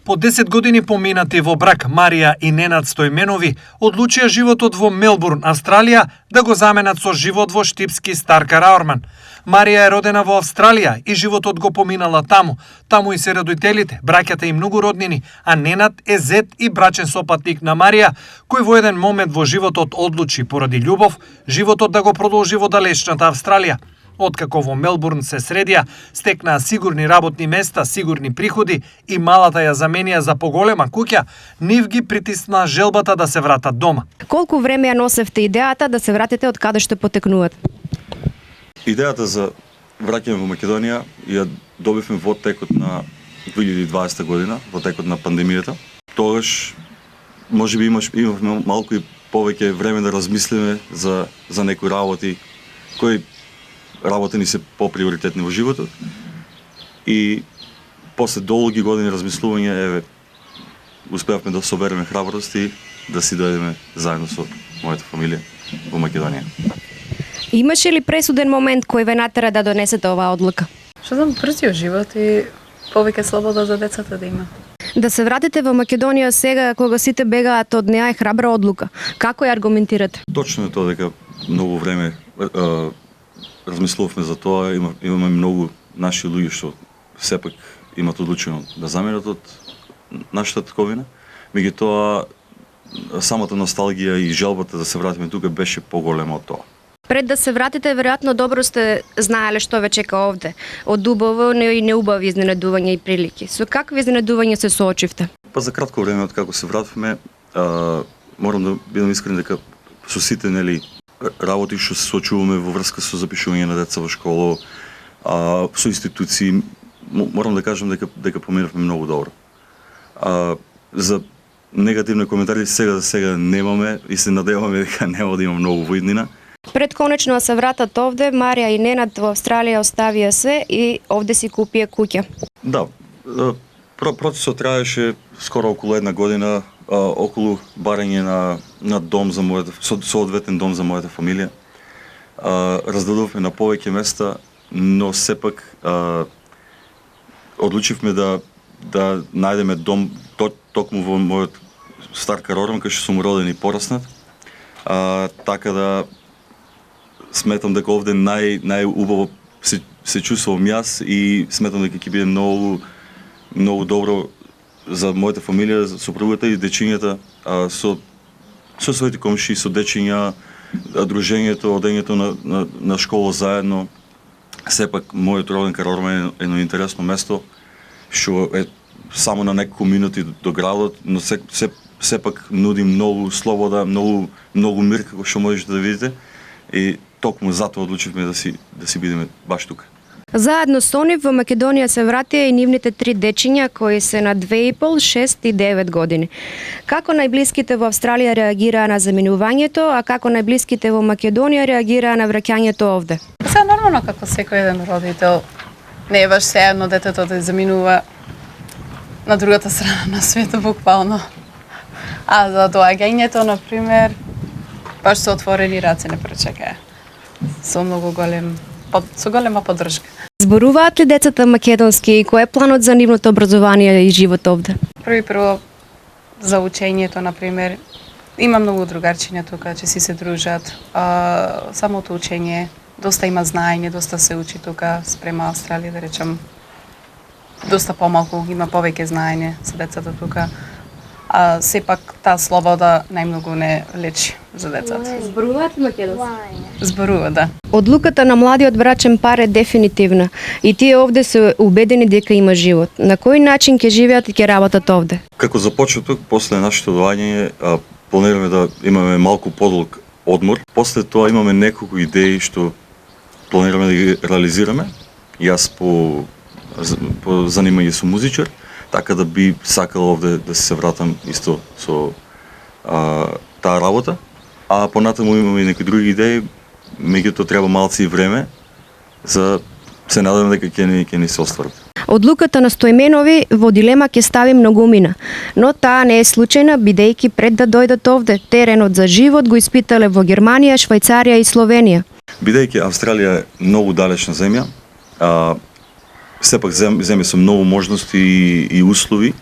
По 10 години поминати во брак, Марија и Ненад Стојменови одлучија животот во Мелбурн, Австралија, да го заменат со живот во штипски Старка Раорман. Марија е родена во Австралија и животот го поминала таму. Таму и се родителите, браќата и многу роднини, а Ненад е зет и брачен сопатник на Марија, кој во еден момент во животот одлучи поради љубов, животот да го продолжи во далечната Австралија. Откако во Мелбурн се средија, стекнаа сигурни работни места, сигурни приходи и малата ја заменија за поголема куќа, нив ги притисна желбата да се вратат дома. Колку време ја носевте идејата да се вратите од каде што потекнуват? Идејата за враќање во Македонија ја добивме во текот на 2020 година, во текот на пандемијата. Тогаш можеби имавме малку и повеќе време да размислиме за некои работи кои работи ни се поприоритетни во животот. И после долги години размислување, успеавме да собереме храброст и да си дојдеме заедно со мојата фамилија во Македонија. Имаше ли пресуден момент кој ве натера да донесете оваа одлука? Што знам, брзиот живот и повеќе слобода за децата да има. Да се вратите во Македонија сега, кога сите бегаат од неа, е храбра одлука. Како ја аргументирате? Точно е тоа дека многу време размислувавме за тоа, имаме многу наши луѓе што сепак имат одлучено да заминат од нашата татковина. Меѓутоа, самата носталгија и желбата да се вратиме тука беше поголема од тоа. Пред да се вратите, веројатно добро сте знаеле што ве чека овде. Од убаво и неубави изненадувања и прилики. Со какви изненадувања се соочивте? Па за кратко време од како се вративме, морам да бидам искрен дека со сите работи што се соочуваме во врска со запишување на деца во школа, со институции, морам да кажам дека поминавме многу добро. За негативни коментари сега немаме и се надеваме дека нема да има многу во иднина. Пред конечно да се вратат овде, Марија и Ненад во Австралија оставија се и овде си купија куќа. Да, процесот траеше скоро околу една година, околу барање на дом за мојата, соодветен дом за мојата фамилија. Раздадувавме на повеќе места, но сепак одлучивме да најдеме дом токму во мојот Старка Раорман, кај што сум роден и пораснат. Така да сметам дека овде најубаво се чувствувам јас и сметам дека ќе биде многу добро за мојата фамилија, за сопругата и дечињата, со своите комши, со дечиња, дружењето, одењето на школа заедно. Сепак мојот роден Раорман е едно интересно место, што е само на неколку минути до градот, но сепак нуди многу слобода, многу мир, како што можете да видите. И токму затоа одлучивме да си бидеме баш тука. Заедно со нив во Македонија се вратија и нивните 3 дечиња кои се на 2,5, 6 и 9 години. Како најблиските во Австралија реагираа на заминувањето, а како најблиските во Македонија реагираа на враќањето овде? Се нормално како секој еден родител. Не е баш сеедно детето да заминува на другата страна на светот буквално. А за доаѓањето, например, баш со отворени раце не пречекаа. Со голема поддршка. Зборуваат ли децата македонски и кој е планот за нивното образование и живот овде? Прво за учењето, например, има многу другарчиња тука, че си се дружат. Самото учење, доста има знаење, доста се учи тука спрема Австралија, да речем. Доста помалку, има повеќе знаење за децата тука. Сепак таа слобода најмногу не лечи за децата. Зборуваат ли македонски? Зборува, да. Одлуката на младиот брачен пар е дефинитивна и тие овде се убедени дека има живот. На кој начин ќе живеат и ќе работат овде? Како започеток, после нашето доаѓање, планираме да имаме малку подолг одмор. После тоа имаме неколку идеи што планираме да ги реализираме. Јас по занимање со музичар, така да би сакал овде да се вратам исто со таа работа. А понатаму имаме и некои други идеи, меѓутоа треба малци и време за се надам дека ќе ни се остварат. Одлуката на Стојменови во дилема ќе стави многумина, но таа не е случајна, бидејќи пред да дојдат овде, теренот за живот го испитале во Германија, Швајцарија и Словенија. Бидејќи Австралија е многу далечна земја, сепак земја со многу можности и услови,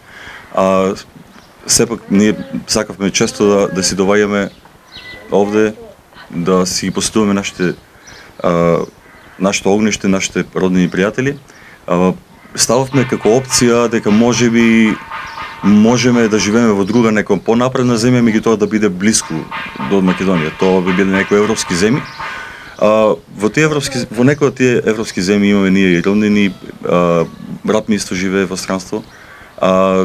Сепак ние сакавме често да си доваѓаме овде, да си ги посетуваме нашите огниште, нашите роднини пријатели. Стававме како опција дека можеме да живееме во друга некоја понапредна земја, меѓутоа да биде блиску до Македонија. Тоа би биле некои европски земји. Во некои од тие европски земји имаме ние и роднини, брат ми исто живее во странство.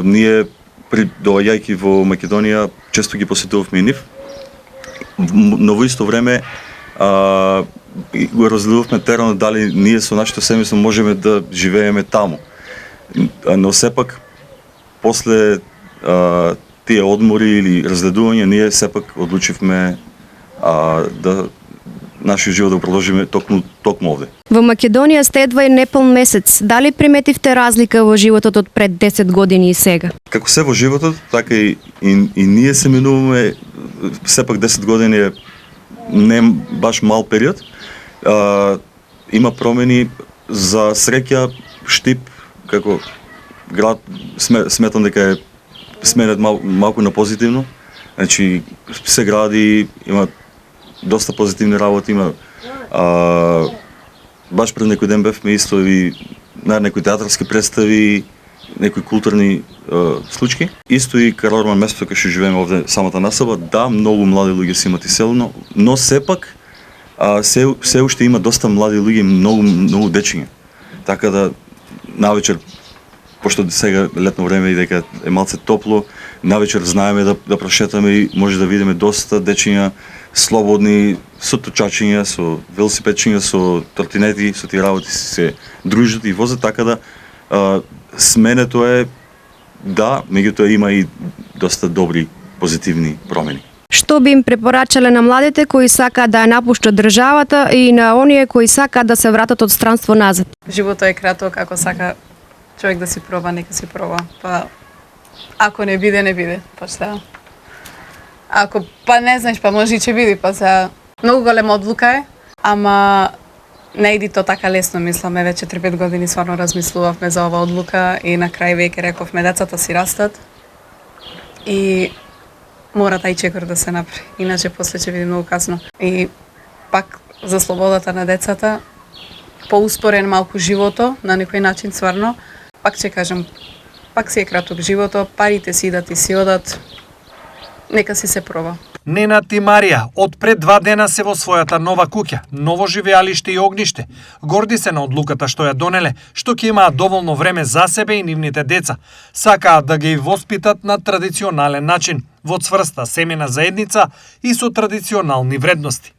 Ние доаѓајќи во Македонија често ги посетувавме и нив. Но во исто време го разделувавме теренот дали ние со нашето семејство можеме да живееме таму. Но сепак после тие одмори или разгледувања ние сепак одлучивме да нашиот живот да го продолжиме токму овде. Во Македонија сте едва и неполн месец. Дали приметивте разлика во животот од пред 10 години и сега? Како се во животот, така и ние се менуваме. Сепак 10 години е не баш мал период. Има промени. За среќа Штип како град сметам дека е сменет малку на позитивно. Значи се гради, има доста позитивни работи, има баш пред некој ден бевме исто и на некои театарски представи, некои културни случаи. Исто и Караорман место кај што живееме овде самата насоба, да, многу млади луѓе се имат иселено, но сепак се уште има доста млади луѓе, многу дечиња. Така да навечер, пошто сега летно време и дека е малце топло, навечер знаеме да прошетаме и може да видиме доста дечиња слободни, со точачиња, со велосипедчиња, со тротинети, со тие работи се дружат и возат, така да сменето е да, меѓутоа има и доста добри позитивни промени. Што би им препорачале на младите кои сакаат да ја напуштат државата и на оние кои сакаат да се вратат од странство назад? Животот е краток, ако сака човек да си проба, нека си проба. Па ако не биде, не биде. Па šta? Ако не знаеш, па може и ќе биде, па сега многу голема одлука е, ама не иди то така лесно, мисламе, веќе 3-5 години стварно размислувавме за ова одлука и на крај веќе рековме децата си растат и мора тај чекор да се направи, иначе после ќе биде многу касно. И пак за слободата на децата, поуспорен малку живото, на некој начин стварно, пак ќе кажам, пак си е краток живото, парите си идат и си одат, нека си се проба. Ненад и Марија од пред 2 дена се во својата нова куќа, ново живеалиште и огниште. Горди се на одлуката што ја донеле, што ќе имаат доволно време за себе и нивните деца. Сакаат да ги воспитат на традиционален начин, во цврста семена заедница и со традиционални вредности.